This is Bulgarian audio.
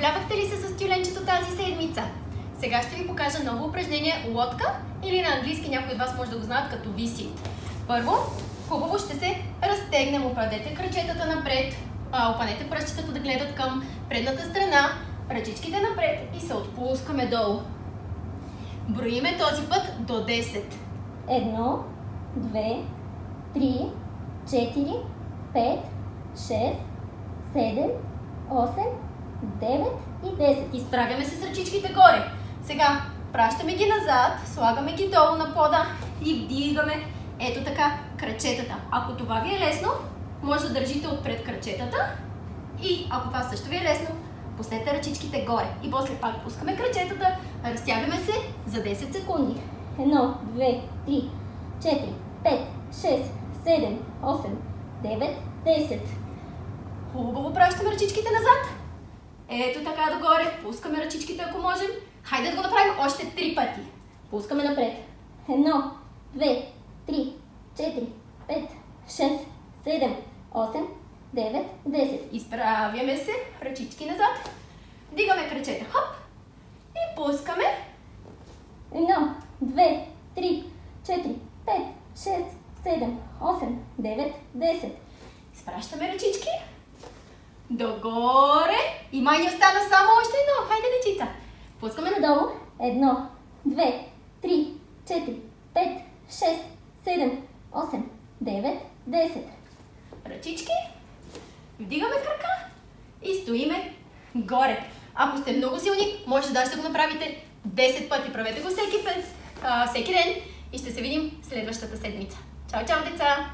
Забавлявахте ли се с тюленчето тази седмица? Сега ще ви покажа ново упражнение лодка или на английски някои от вас може да го знаят като висит. Първо, хубаво ще се разтегнем, опадете крачетата напред, опанете пръстчетата да гледат към предната страна, ръчичките напред и се отпускаме долу. Броиме този път до 10. 1, 2, 3, 4, 5, 6, 7, 8, 9 и 10. Изправяме се с ръчичките горе. Сега пращаме ги назад, слагаме ги долу на пода и вдигаме ето така крачетата. Ако това ви е лесно, може да държите отпред крачетата и ако това също ви е лесно, пуснете ръчичките горе. И после пак пускаме крачетата, разтягаме се за 10 секунди. 1, 2, 3, 4, 5, 6, 7, 8, 9, 10. Хубаво пращаме ръчичките назад. Ето така догоре. Пускаме ръчичките, ако можем. Хайде да го направим още 3 пъти. Пускаме напред. 1, 2, 3, 4, 5, 6, 7, 8, 9, 10. Изправяме се. Ръчички назад. Дигаме крачета. Хоп. И пускаме. 1, 2, 3, 4, 5, 6, 7, 8, 9, 10. Изпращаме ръчички. Догоре. И май ни остана само още едно. Хайде, дечица. Пускаме надолу. 1, 2, 3, 4, 5, 6, 7, 8, 9, 10. Ръчички. Вдигаме крака. И стоиме горе. Ако сте много силни, може даже да го направите 10 пъти. Правете го всеки ден. И ще се видим следващата седмица. Чао, чао, деца!